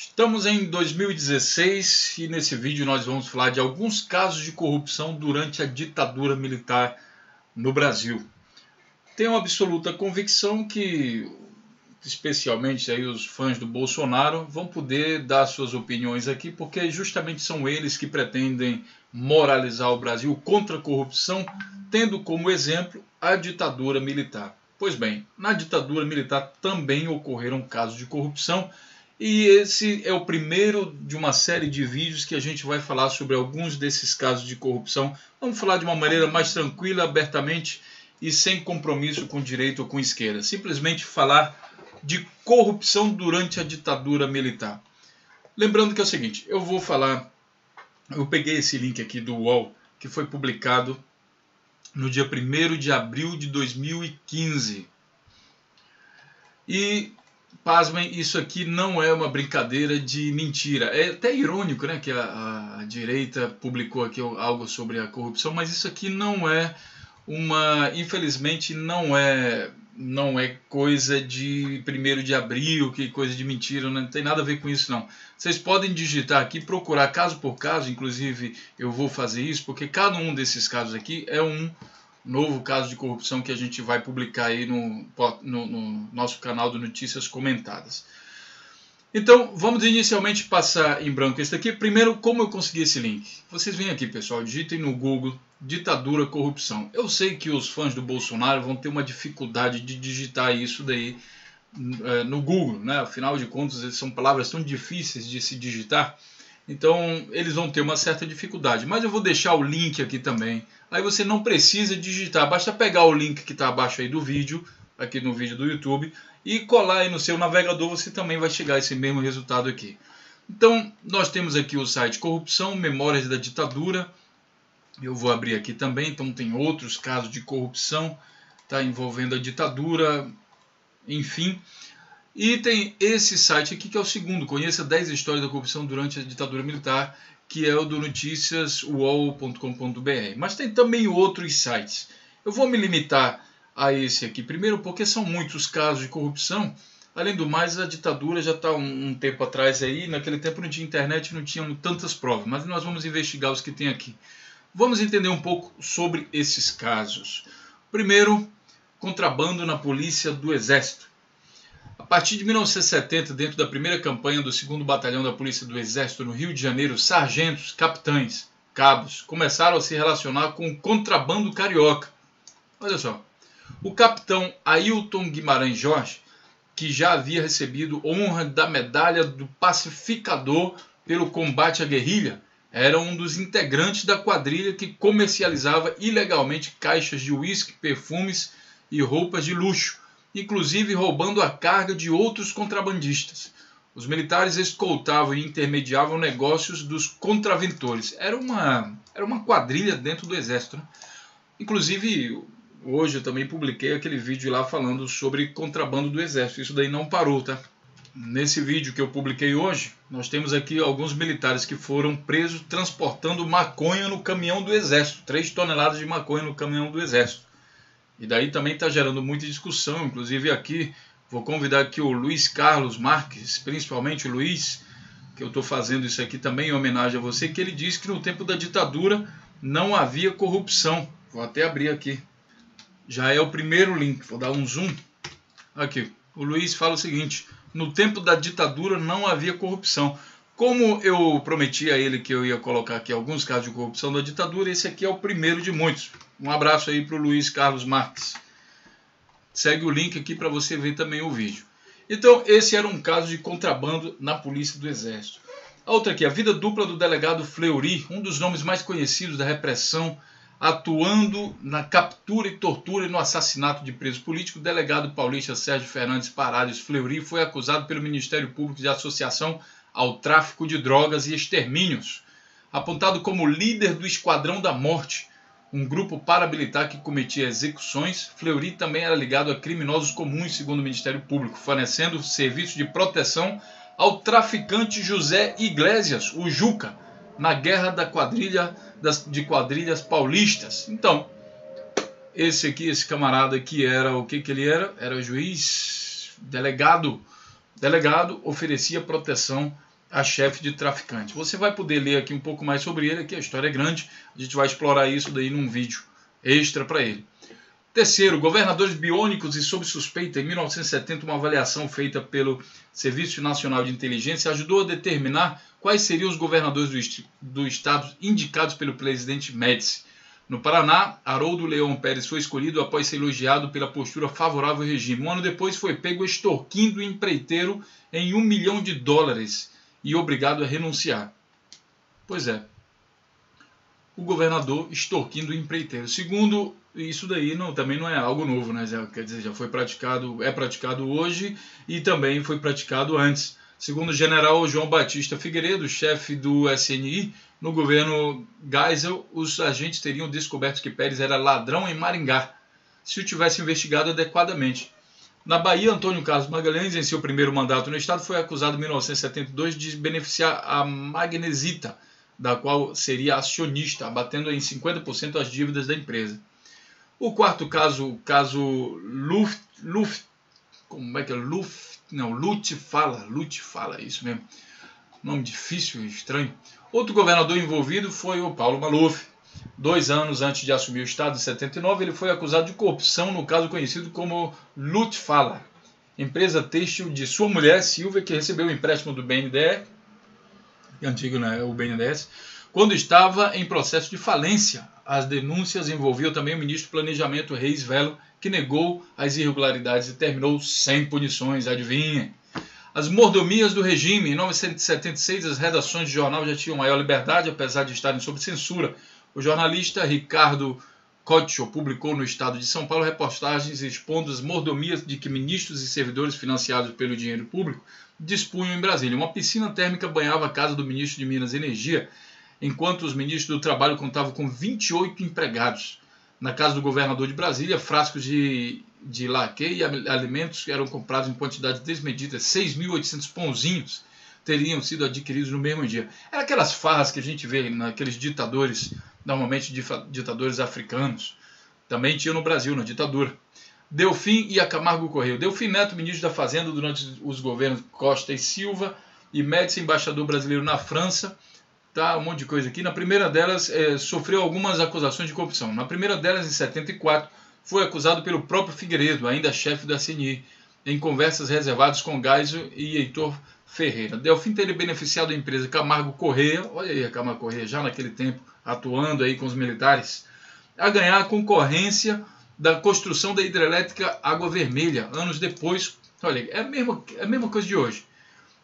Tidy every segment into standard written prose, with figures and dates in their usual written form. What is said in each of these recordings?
Estamos em 2016 e nesse vídeo nós vamos falar de alguns casos de corrupção durante a ditadura militar no Brasil. Tenho absoluta convicção que, especialmente aí os fãs do Bolsonaro, vão poder dar suas opiniões aqui, porque justamente são eles que pretendem moralizar o Brasil contra a corrupção, tendo como exemplo a ditadura militar. Pois bem, na ditadura militar também ocorreram casos de corrupção, e esse é o primeiro de uma série de vídeos que a gente vai falar sobre alguns desses casos de corrupção. Vamos falar de uma maneira mais tranquila, abertamente e sem compromisso com direita ou com esquerda. Simplesmente falar de corrupção durante a ditadura militar. Lembrando que é o seguinte, eu peguei esse link aqui do UOL, que foi publicado no dia 1º de abril de 2015. E pasmem, isso aqui não é uma brincadeira de mentira. É até irônico, né, que a direita publicou aqui algo sobre a corrupção, mas isso aqui não é infelizmente não é coisa de 1º de abril, que coisa de mentira, não tem nada a ver com isso não. Vocês podem digitar aqui, procurar caso por caso, inclusive eu vou fazer isso, porque cada um desses casos aqui é um novo caso de corrupção que a gente vai publicar aí no nosso canal de Notícias Comentadas. Então, vamos inicialmente passar em branco esse daqui. Primeiro, como eu consegui esse link? Vocês vêm aqui, pessoal, digitem no Google ditadura, corrupção. Eu sei que os fãs do Bolsonaro vão ter uma dificuldade de digitar isso daí no Google, né? Afinal de contas, são palavras tão difíceis de se digitar. Então, eles vão ter uma certa dificuldade. Mas eu vou deixar o link aqui também. Aí você não precisa digitar. Basta pegar o link que está abaixo aí do vídeo, aqui no vídeo do YouTube, e colar aí no seu navegador. Você também vai chegar a esse mesmo resultado aqui. Então, nós temos aqui o site Corrupção, Memórias da Ditadura. Eu vou abrir aqui também. Então, tem outros casos de corrupção, tá, envolvendo a ditadura, enfim. E tem esse site aqui que é o segundo, conheça 10 histórias da corrupção durante a ditadura militar, que é o do noticiasuol.com.br. Mas tem também outros sites. Eu vou me limitar a esse aqui primeiro, porque são muitos casos de corrupção. Além do mais, a ditadura já está um tempo atrás aí, naquele tempo não tinha internet, não tinha tantas provas, mas nós vamos investigar os que tem aqui. Vamos entender um pouco sobre esses casos. Primeiro, contrabando na polícia do Exército. A partir de 1970, dentro da primeira campanha do 2º Batalhão da Polícia do Exército no Rio de Janeiro, sargentos, capitães, cabos começaram a se relacionar com o contrabando carioca. Olha só, o capitão Ailton Guimarães Jorge, que já havia recebido honra da medalha do pacificador pelo combate à guerrilha, era um dos integrantes da quadrilha que comercializava ilegalmente caixas de uísque, perfumes e roupas de luxo, inclusive roubando a carga de outros contrabandistas. Os militares escoltavam e intermediavam negócios dos contraventores. Era uma quadrilha dentro do Exército, né? Inclusive, hoje eu também publiquei aquele vídeo lá falando sobre contrabando do Exército. Isso daí não parou, tá? Nesse vídeo que eu publiquei hoje, nós temos aqui alguns militares que foram presos transportando maconha no caminhão do Exército. 3 toneladas de maconha no caminhão do Exército. E daí também está gerando muita discussão, inclusive aqui vou convidar aqui o Luiz Carlos Marques, principalmente o Luiz, que eu estou fazendo isso aqui também em homenagem a você, que ele disse que no tempo da ditadura não havia corrupção. Vou até abrir aqui. Já é o primeiro link, vou dar um zoom. Aqui, o Luiz fala o seguinte: no tempo da ditadura não havia corrupção. Como eu prometi a ele que eu ia colocar aqui alguns casos de corrupção da ditadura, esse aqui é o primeiro de muitos. Um abraço aí para o Luiz Carlos Marques. Segue o link aqui para você ver também o vídeo. Então, esse era um caso de contrabando na Polícia do Exército. A outra aqui, a vida dupla do delegado Fleury, um dos nomes mais conhecidos da repressão, atuando na captura e tortura e no assassinato de preso político. O delegado paulista Sérgio Fernandes Parades Fleury foi acusado pelo Ministério Público de associação ao tráfico de drogas e extermínios. Apontado como líder do Esquadrão da Morte, um grupo paramilitar que cometia execuções, Fleury também era ligado a criminosos comuns, segundo o Ministério Público, fornecendo serviço de proteção ao traficante José Iglesias, o Juca, na guerra de quadrilhas paulistas. Então, esse camarada aqui era o que ele era? Era juiz, delegado, oferecia proteção a chefe de traficantes. Você vai poder ler aqui um pouco mais sobre ele, aqui a história é grande, a gente vai explorar isso daí num vídeo extra para ele. Terceiro, governadores biônicos e sob suspeita. Em 1970, uma avaliação feita pelo Serviço Nacional de Inteligência ajudou a determinar quais seriam os governadores do estado indicados pelo presidente Médici. No Paraná, Haroldo Leão Pérez foi escolhido após ser elogiado pela postura favorável ao regime. Um ano depois, foi pego extorquindo o empreiteiro em $1 milhão e obrigado a renunciar. Pois é, o governador extorquindo o empreiteiro. Segundo, isso daí também não é algo novo, né? Quer dizer, já foi praticado, é praticado hoje e também foi praticado antes. Segundo o general João Batista Figueiredo, chefe do SNI, no governo Geisel, os agentes teriam descoberto que Pérez era ladrão em Maringá, se o tivesse investigado adequadamente. Na Bahia, Antônio Carlos Magalhães, em seu primeiro mandato no estado, foi acusado em 1972 de beneficiar a Magnesita, da qual seria acionista, abatendo em 50% as dívidas da empresa. O quarto caso, Lutfala, isso mesmo, nome difícil e estranho. Outro governador envolvido foi o Paulo Maluf. 2 anos antes de assumir o estado, em 79, ele foi acusado de corrupção no caso conhecido como Lutfala, empresa têxtil de sua mulher, Silvia, que recebeu o empréstimo do BNDES, antigo, né, o BNDES, quando estava em processo de falência. As denúncias envolviam também o ministro do Planejamento, Reis Velo, que negou as irregularidades e terminou sem punições, adivinha. As mordomias do regime. Em 1976, as redações de jornal já tinham maior liberdade, apesar de estarem sob censura. O jornalista Ricardo Cotcho publicou no estado de São Paulo reportagens expondo as mordomias de que ministros e servidores financiados pelo dinheiro público dispunham em Brasília. Uma piscina térmica banhava a casa do ministro de Minas e Energia, enquanto os ministros do Trabalho contavam com 28 empregados. Na casa do governador de Brasília, frascos de laque e alimentos eram comprados em quantidades desmedidas. 6.800 pãozinhos teriam sido adquiridos no mesmo dia. Era aquelas farras que a gente vê naqueles ditadores, normalmente ditadores africanos. Também tinha no Brasil, na ditadura. Delfim e a Camargo Correia. Delfim Neto, ministro da Fazenda durante os governos Costa e Silva, e Médici, embaixador brasileiro na França. Tá, um monte de coisa aqui. Na primeira delas, sofreu algumas acusações de corrupção. Na primeira delas, em 74, foi acusado pelo próprio Figueiredo, ainda chefe da CNI, em conversas reservadas com Geisel e Heitor Ferreira. Delfim teria beneficiado a empresa Camargo Correia, olha aí a Camargo Correia, já naquele tempo, atuando aí com os militares, a ganhar a concorrência da construção da hidrelétrica Água Vermelha, anos depois. Olha, é a mesma coisa de hoje.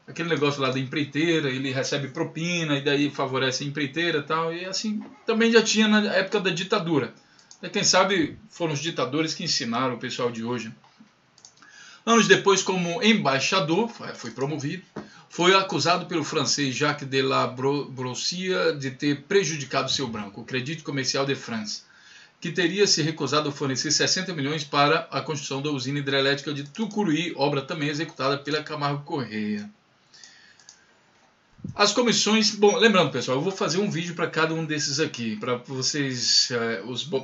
Aquele negócio lá da empreiteira, ele recebe propina e daí favorece a empreiteira e tal. E assim, também já tinha na época da ditadura. E quem sabe foram os ditadores que ensinaram o pessoal de hoje. Anos depois, como embaixador, foi promovido, foi acusado pelo francês Jacques de la Brossia de ter prejudicado seu banco, o Crédit Commercial de France, que teria se recusado a fornecer 60 milhões para a construção da usina hidrelétrica de Tucuruí, obra também executada pela Camargo Correia. As comissões, bom, lembrando pessoal, eu vou fazer um vídeo para cada um desses aqui, para vocês,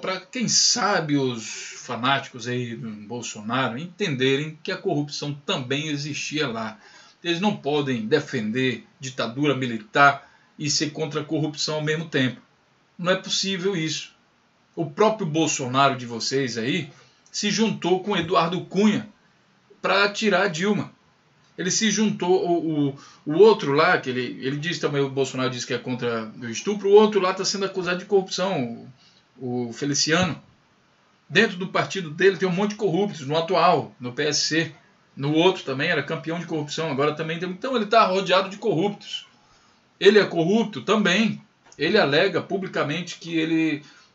para quem sabe os fanáticos aí do Bolsonaro entenderem que a corrupção também existia lá. Eles não podem defender ditadura militar e ser contra a corrupção ao mesmo tempo. Não é possível isso. O próprio Bolsonaro de vocês aí se juntou com Eduardo Cunha para tirar a Dilma. Ele se juntou, o outro lá, que ele diz também, o Bolsonaro diz que é contra o estupro, o outro lá está sendo acusado de corrupção, o Feliciano. Dentro do partido dele tem um monte de corruptos, no atual, no PSC. No outro também era campeão de corrupção, agora também tem. Então ele está rodeado de corruptos. Ele é corrupto também. Ele alega publicamente que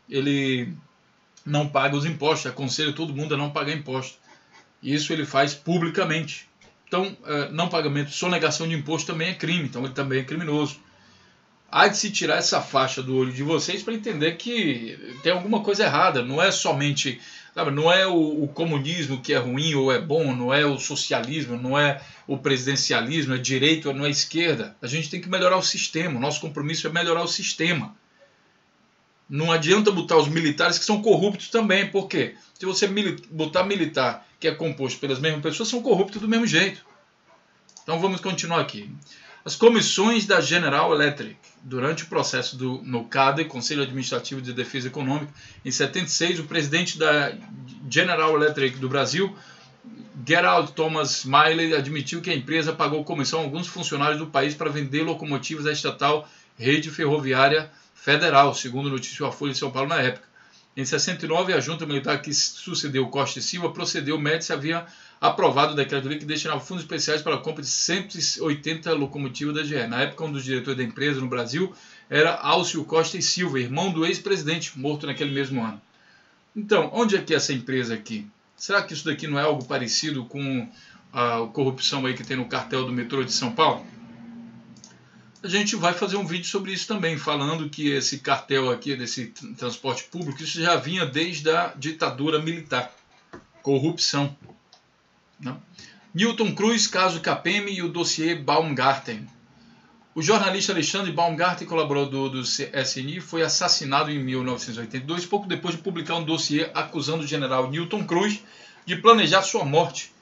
ele não paga os impostos, aconselha todo mundo a não pagar imposto. Isso ele faz publicamente. Então, não pagamento, sonegação de imposto também é crime, então ele também é criminoso. Há de se tirar essa faixa do olho de vocês para entender que tem alguma coisa errada. Não é somente, sabe, não é o comunismo que é ruim ou é bom, não é o socialismo, não é o presidencialismo, é direita ou não é esquerda. A gente tem que melhorar o sistema, o nosso compromisso é melhorar o sistema. Não adianta botar os militares que são corruptos também, por quê? Se você botar militar que é composto pelas mesmas pessoas, são corruptos do mesmo jeito. Então vamos continuar aqui. As comissões da General Electric, durante o processo no CADE, Conselho Administrativo de Defesa Econômica, em 76, o presidente da General Electric do Brasil, Gerald Thomas Miley, admitiu que a empresa pagou comissão a alguns funcionários do país para vender locomotivas à estatal Rede Ferroviária Federal, segundo noticiou a Folha de São Paulo na época. Em 69, a junta militar que sucedeu Costa e Silva procedeu, o Médici havia aprovado o decreto-lei que destinava fundos especiais para a compra de 180 locomotivas da GE. Na época, um dos diretores da empresa no Brasil era Alcio Costa e Silva, irmão do ex-presidente, morto naquele mesmo ano. Então, onde é que é essa empresa aqui? Será que isso daqui não é algo parecido com a corrupção aí que tem no cartel do metrô de São Paulo? A gente vai fazer um vídeo sobre isso também, falando que esse cartel aqui, desse transporte público, isso já vinha desde a ditadura militar. Corrupção. Não? Newton Cruz, caso Capemi e o dossiê Baumgarten. O jornalista Alexandre Baumgarten, colaborador do SNI, foi assassinado em 1982, pouco depois de publicar um dossiê acusando o general Newton Cruz de planejar sua morte,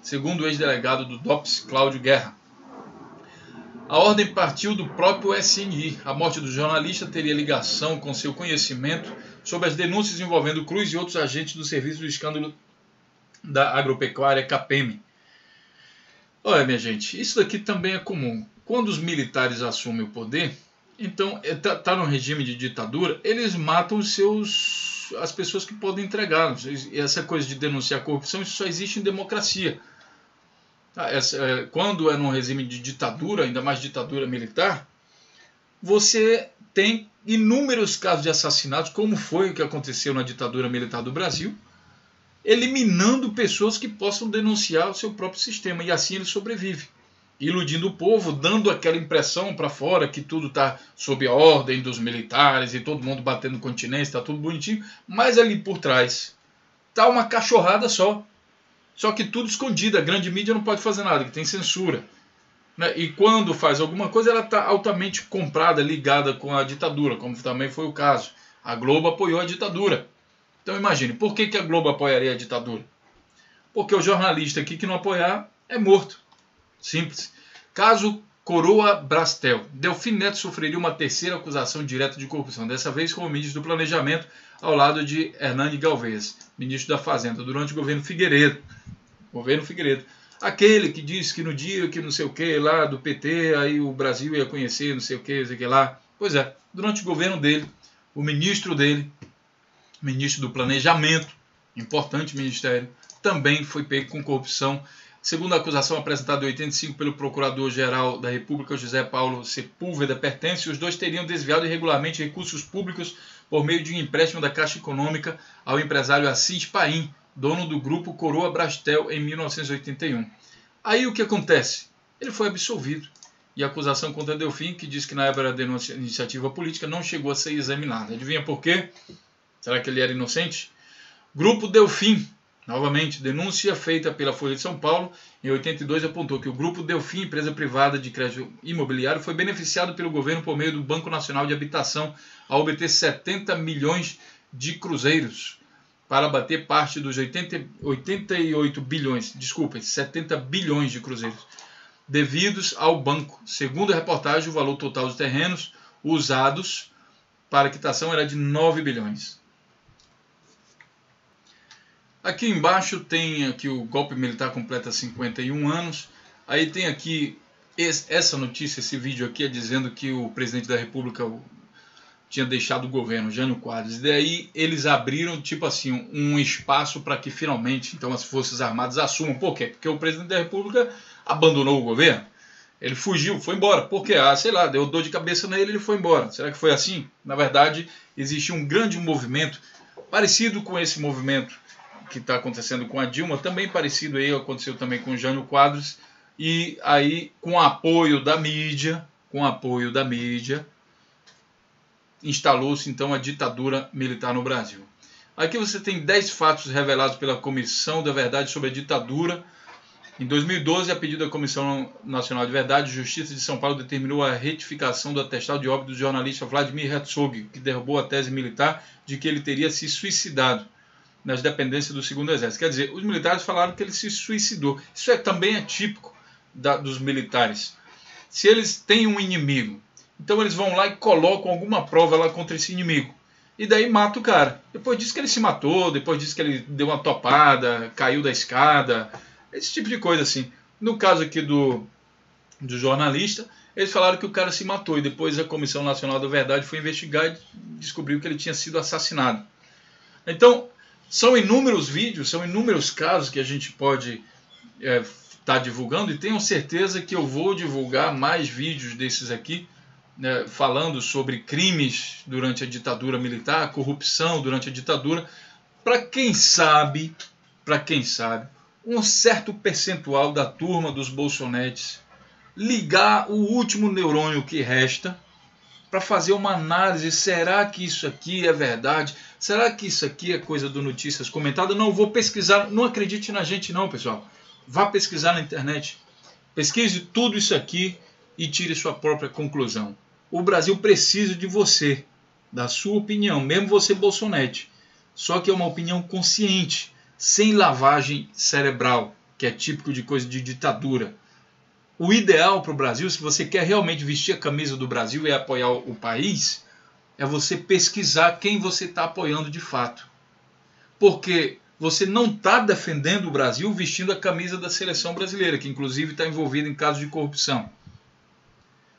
segundo o ex-delegado do DOPS, Cláudio Guerra. A ordem partiu do próprio SNI. A morte do jornalista teria ligação com seu conhecimento sobre as denúncias envolvendo Cruz e outros agentes do serviço do escândalo da agropecuária Capemi. Olha, minha gente, isso daqui também é comum. Quando os militares assumem o poder, então está no regime de ditadura, eles matam as pessoas que podem entregar. Essa coisa de denunciar corrupção, isso só existe em democracia. Quando é num regime de ditadura, ainda mais ditadura militar, você tem inúmeros casos de assassinatos, como foi o que aconteceu na ditadura militar do Brasil, eliminando pessoas que possam denunciar o seu próprio sistema, e assim ele sobrevive, iludindo o povo, dando aquela impressão para fora que tudo está sob a ordem dos militares e todo mundo batendo continência, está tudo bonitinho, mas ali por trás está uma cachorrada só. Só que tudo escondido, a grande mídia não pode fazer nada, que tem censura. Né? E quando faz alguma coisa, ela está altamente comprada, ligada com a ditadura, como também foi o caso. A Globo apoiou a ditadura. Então imagine, por que a Globo apoiaria a ditadura? Porque o jornalista aqui que não apoiar é morto. Simples. Caso Coroa Brastel. Delfim Neto sofreria uma terceira acusação direta de corrupção, dessa vez como ministro do Planejamento, ao lado de Hernani Galvez, ministro da Fazenda, durante o governo Figueiredo. Aquele que disse que no dia que não sei o que lá do PT, aí o Brasil ia conhecer não sei o que lá. Pois é, durante o governo dele, o ministro do Planejamento, importante ministério, também foi pego com corrupção. Segundo a acusação apresentada em 85 pelo Procurador-Geral da República, José Paulo Sepúlveda Pertence, os dois teriam desviado irregularmente recursos públicos por meio de um empréstimo da Caixa Econômica ao empresário Assis Paim, dono do grupo Coroa Brastel, em 1981. Aí o que acontece? Ele foi absolvido. E a acusação contra Delfim, que diz que na época da denúncia iniciativa política, não chegou a ser examinada. Adivinha por quê? Será que ele era inocente? Grupo Delfim. Novamente, denúncia feita pela Folha de São Paulo, em 82, apontou que o Grupo Delfim, empresa privada de crédito imobiliário, foi beneficiado pelo governo por meio do Banco Nacional de Habitação a obter 70 milhões de cruzeiros para abater parte dos 70 bilhões de cruzeiros devidos ao banco. Segundo a reportagem, o valor total dos terrenos usados para a quitação era de 9 bilhões. Aqui embaixo tem aqui o golpe militar completa 51 anos. Aí tem aqui essa notícia, esse vídeo aqui é dizendo que o presidente da República tinha deixado o governo, Jânio Quadros. E daí eles abriram tipo assim um espaço para que finalmente então as Forças Armadas assumam. Por quê? Porque o presidente da República abandonou o governo. Ele fugiu, foi embora. Por quê? Sei lá, deu dor de cabeça nele, ele foi embora. Será que foi assim? Na verdade, existia um grande movimento parecido com esse movimento que está acontecendo com a Dilma, também parecido aí, aconteceu também com o Jânio Quadros, e aí com apoio da mídia, instalou-se então a ditadura militar no Brasil. Aqui você tem 10 fatos revelados pela Comissão da Verdade sobre a ditadura. Em 2012, a pedido da Comissão Nacional de Verdade e Justiça de São Paulo determinou a retificação do atestado de óbito do jornalista Vladimir Herzog, que derrubou a tese militar de que ele teria se suicidado nas dependências do Segundo Exército. Quer dizer, os militares falaram que ele se suicidou. Isso também é típico dos militares. Se eles têm um inimigo, então eles vão lá e colocam alguma prova lá contra esse inimigo. E daí mata o cara. Depois diz que ele se matou, depois diz que ele deu uma topada, caiu da escada, esse tipo de coisa assim. No caso aqui do jornalista, eles falaram que o cara se matou e depois a Comissão Nacional da Verdade foi investigar e descobriu que ele tinha sido assassinado. Então, são inúmeros vídeos, são inúmeros casos que a gente pode estar divulgando, e tenho certeza que eu vou divulgar mais vídeos desses aqui, né, falando sobre crimes durante a ditadura militar, corrupção durante a ditadura, para quem sabe, um certo percentual da turma dos bolsonetes ligar o último neurônio que resta para fazer uma análise. Será que isso aqui é verdade? Será que isso aqui é coisa do Notícias Comentadas? Não, vou pesquisar. Não acredite na gente não, pessoal. Vá pesquisar na internet. Pesquise tudo isso aqui e tire sua própria conclusão. O Brasil precisa de você, da sua opinião, mesmo você bolsonete. Só que é uma opinião consciente, sem lavagem cerebral, que é típico de coisa de ditadura. O ideal para o Brasil, se você quer realmente vestir a camisa do Brasil e apoiar o país, é você pesquisar quem você está apoiando de fato. Porque você não está defendendo o Brasil vestindo a camisa da seleção brasileira, que inclusive está envolvida em casos de corrupção.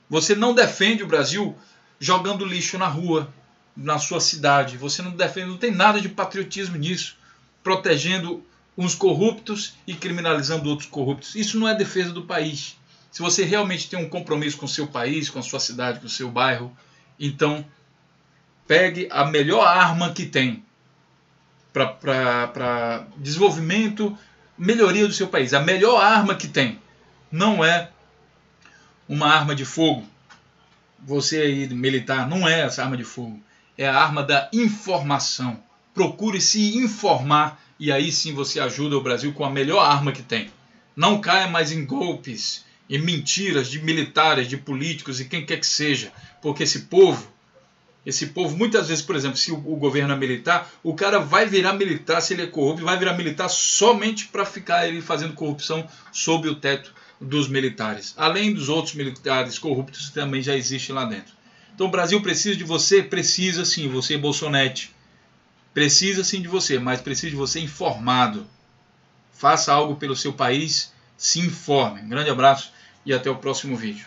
Você não defende o Brasil jogando lixo na rua, na sua cidade. Você não defende, não tem nada de patriotismo nisso, protegendo uns corruptos e criminalizando outros corruptos. Isso não é defesa do país. Se você realmente tem um compromisso com o seu país, com a sua cidade, com o seu bairro, então pegue a melhor arma que tem para desenvolvimento, melhoria do seu país. A melhor arma que tem não é uma arma de fogo. Você aí, militar, não é essa arma de fogo. É a arma da informação. Procure se informar e aí sim você ajuda o Brasil com a melhor arma que tem. Não caia mais em golpes e mentiras de militares, de políticos e quem quer que seja. Porque esse povo, muitas vezes, por exemplo, se o governo é militar, o cara vai virar militar, se ele é corrupto, vai virar militar somente para ficar ele fazendo corrupção sob o teto dos militares. Além dos outros militares corruptos que também já existem lá dentro. Então o Brasil precisa de você? Precisa sim, você bolsonete. Precisa sim de você, mas precisa de você informado. Faça algo pelo seu país, se informe. Um grande abraço e até o próximo vídeo.